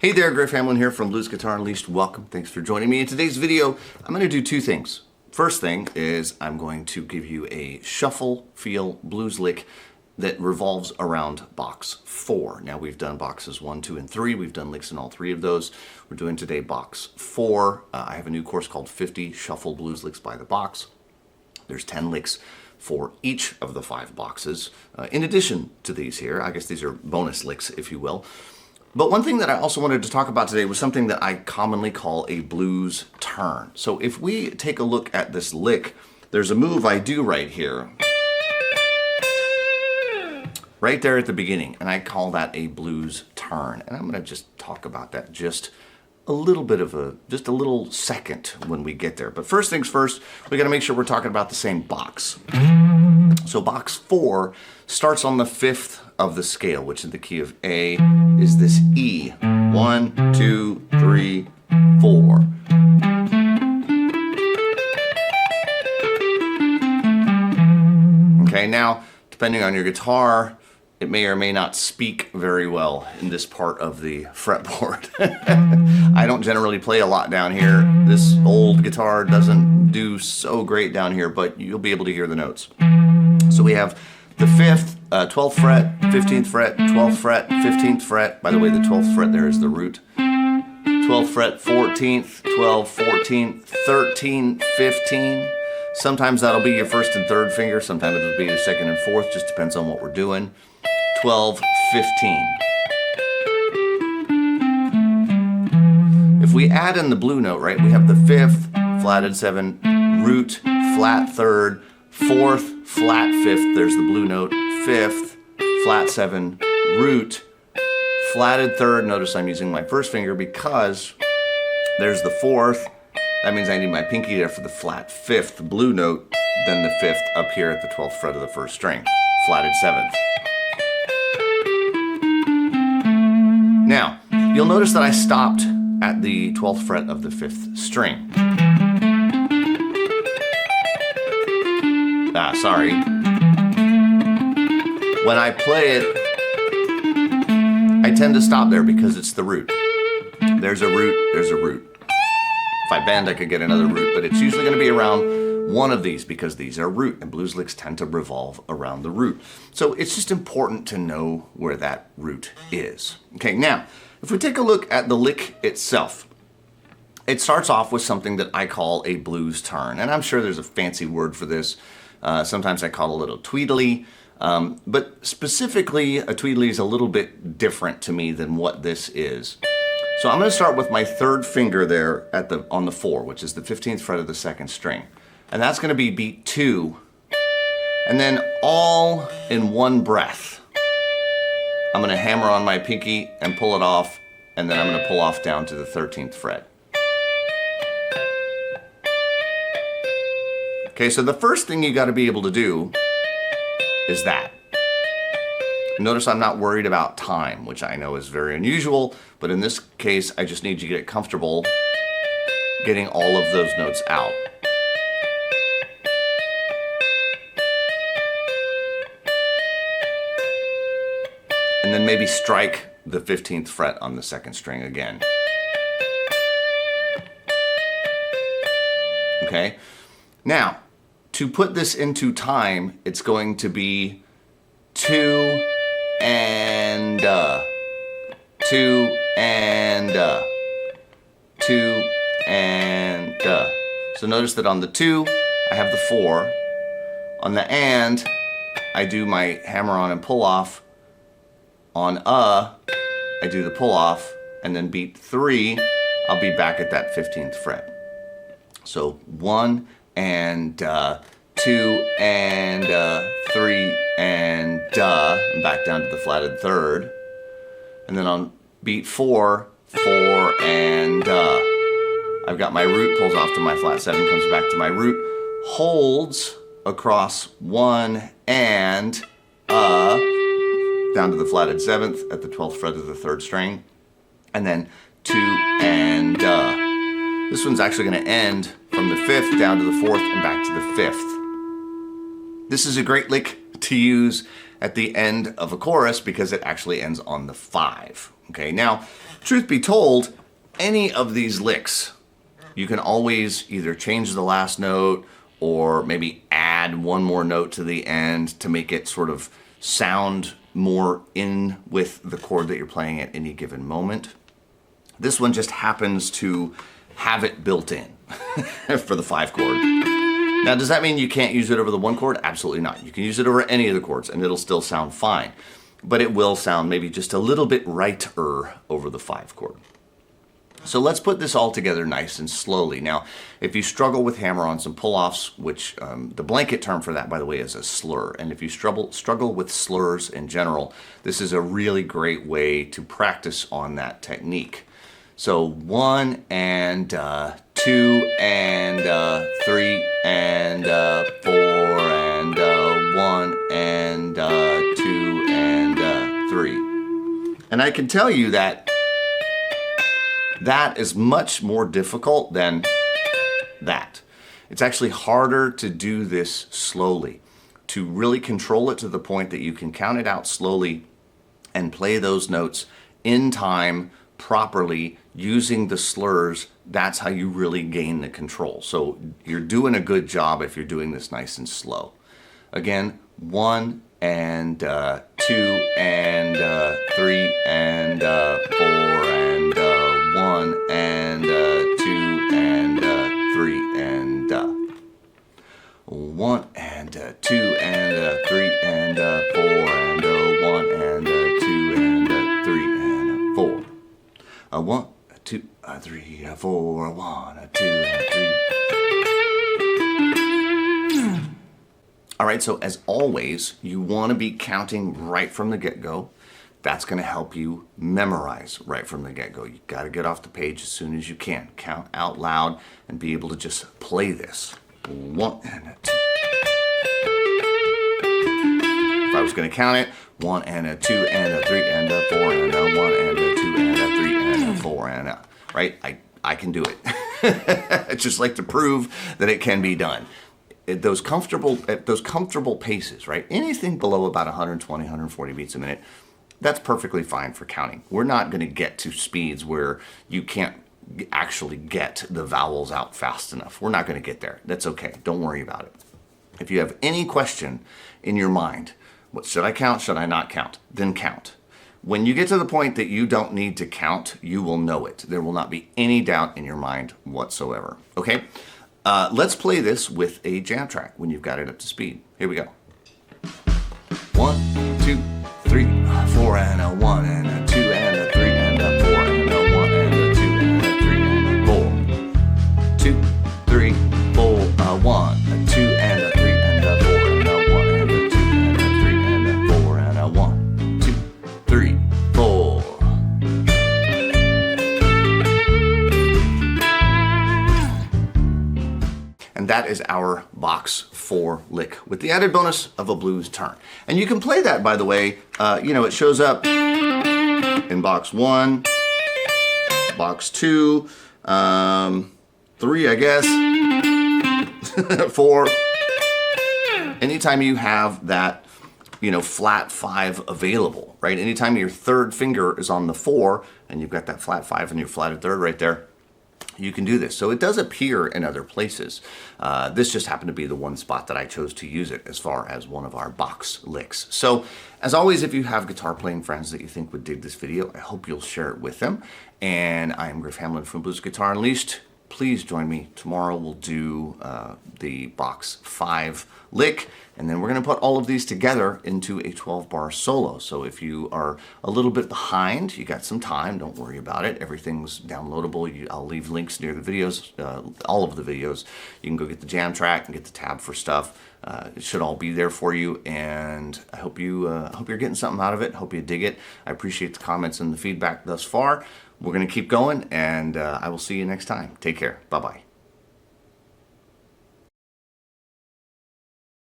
Hey there, Griff Hamlin here from Blues Guitar Unleashed. Welcome, thanks for joining me. In today's video, I'm going to do two things. First thing is I'm going to give you a shuffle feel blues lick that revolves around box 4. Now we've done boxes 1, 2, and 3. We've done licks in all 3 of those. We're doing today box 4. I have a new course called 50 Shuffle Blues Licks by the Box. There's 10 licks for each of the 5 boxes. In addition to these here, I guess these are bonus licks, if you will. But one thing that I also wanted to talk about today was something that I commonly call a blues turn. So if we take a look at this lick, there's a move I do right here, right there at the beginning, and I call that a blues turn. And I'm going to just talk about that just a little bit of just a little second when we get there. But first things first, we got to make sure we're talking about the same box. So box 4 starts on the 5th of the scale, which in the key of A is this E. 1, 2, 3, 4. Okay, now, depending on your guitar, it may or may not speak very well in this part of the fretboard. I don't generally play a lot down here. This old guitar doesn't do so great down here, but you'll be able to hear the notes. So we have the 5th, 12th fret, 15th fret, 12th fret, 15th fret. By the way, the 12th fret there is the root. 12th fret, 14th, 12, 14, 13, 15. Sometimes that'll be your 1st and 3rd finger. Sometimes it'll be your 2nd and 4th. Just depends on what we're doing. 12, 15. If we add in the blue note, right, we have the 5th, flatted 7, root, flat 3rd, 4th, flat 5th, there's the blue note, 5th, flat 7, root, flatted 3rd. Notice I'm using my 1st finger because there's the 4th. That means I need my pinky there for the flat 5th blue note, then the 5th up here at the 12th fret of the 1st string, flatted 7th. Now, you'll notice that I stopped at the 12th fret of the 5th string. Sorry. When I play it, I tend to stop there because it's the root. There's a root, there's a root. If I bend, I could get another root, but it's usually going to be around one of these because these are root, and blues licks tend to revolve around the root. So it's just important to know where that root is. Okay, now, if we take a look at the lick itself, it starts off with something that I call a blues turn, and I'm sure there's a fancy word for this. Sometimes I call it a little tweedly, but specifically a tweedly is a little bit different to me than what this is. So I'm going to start with my 3rd finger there on the 4, which is the 15th fret of the 2nd string. And that's going to be beat 2. And then all in one breath, I'm going to hammer on my pinky and pull it off, and then I'm going to pull off down to the 13th fret. Okay, so the first thing you got to be able to do is that. Notice I'm not worried about time, which I know is very unusual, but in this case, I just need you to get comfortable getting all of those notes out. And then maybe strike the 15th fret on the 2nd string again. Okay? Now, to put this into time, it's going to be 2 and 2 and 2 and So notice that on the 2, I have the 4. On the and, I do my hammer on and pull off. On I do the pull off, and then beat 3, I'll be back at that 15th fret. So 1 and 2 and 3 and and back down to the flatted 3rd. And then on beat 4, 4 and I've got my root, pulls off to my flat 7, comes back to my root, holds across 1 and down to the flatted 7th at the 12th fret of the 3rd string, and then 2 and This one's actually going to end from the 5th down to the 4th and back to the 5th. This is a great lick to use at the end of a chorus because it actually ends on the 5. Okay, now, truth be told, any of these licks, you can always either change the last note or maybe add one more note to the end to make it sort of sound more in with the chord that you're playing at any given moment. This one just happens to have it built in for the 5 chord. Now, does that mean you can't use it over the 1 chord? Absolutely not. You can use it over any of the chords and it'll still sound fine, but it will sound maybe just a little bit righter over the 5 chord. So let's put this all together nice and slowly. Now, if you struggle with hammer-ons and pull-offs, which the blanket term for that, by the way, is a slur, and if you struggle with slurs in general, this is a really great way to practice on that technique. So 1 and 2 and 3 and 4 and 1 and 2 and 3. And I can tell you that that is much more difficult than that. It's actually harder to do this slowly, to really control it to the point that you can count it out slowly and play those notes in time properly using the slurs. That's how you really gain the control. So you're doing a good job if you're doing this nice and slow. Again, 1 and 2 and 3 and 4 and 1 and 2 and 3 and 1 and 2 and 3 and 4 and 1 and 2 and 3 and 4. 1, 2, 3, 4, 1, 2, and 3. All right, so as always, you want to be counting right from the get-go. That's going to help you memorize right from the get-go. You got to get off the page as soon as you can. Count out loud and be able to just play this. 1 and 2. If I was going to count it, 1 and 2 and 3 and 4 and 1 and 2 and 3 and 4 and right? I can do it. It's just like to prove that it can be done. At those comfortable paces, right? Anything below about 120, 140 beats a minute, that's perfectly fine for counting. We're not going to get to speeds where you can't actually get the vowels out fast enough. We're not going to get there. That's okay. Don't worry about it. If you have any question in your mind, what should I count? Should I not count? Then count. When you get to the point that you don't need to count, you will know it. There will not be any doubt in your mind whatsoever. Okay? Let's play this with a jam track when you've got it up to speed. Here we go. 1, 2, 3, 4 and a 1 and a 2 and a 3 and a 4 and a 1 and a 2 and a 3 and a 4. 2, 3, 4, 1, a 2 and a 3 and a 4 and a 1 and a 2 and a 3 and a 4 and a 1, 2, 3, 4. And that is our box 4 lick with the added bonus of a blues turn. And you can play that, by the way, it shows up in box 1, box 2, 3, I guess, 4. Anytime you have that, flat 5 available, right? Anytime your third finger is on the 4 and you've got that flat 5 in your flatted third right there, you can do this. So it does appear in other places. This just happened to be the one spot that I chose to use it as far as one of our box licks. So as always, if you have guitar playing friends that you think would dig this video, I hope you'll share it with them. And I am Griff Hamlin from Blues Guitar Unleashed. Please join me. Tomorrow we'll do the box 5 lick, and then we're going to put all of these together into a 12-bar solo. So if you are a little bit behind, you got some time, don't worry about it. Everything's downloadable. I'll leave links near the videos, all of the videos. You can go get the jam track and get the tab for stuff. It should all be there for you, and I hope you're getting something out of it. Hope you dig it. I appreciate the comments and the feedback thus far. We're going to keep going, and I will see you next time. Take care. Bye-bye.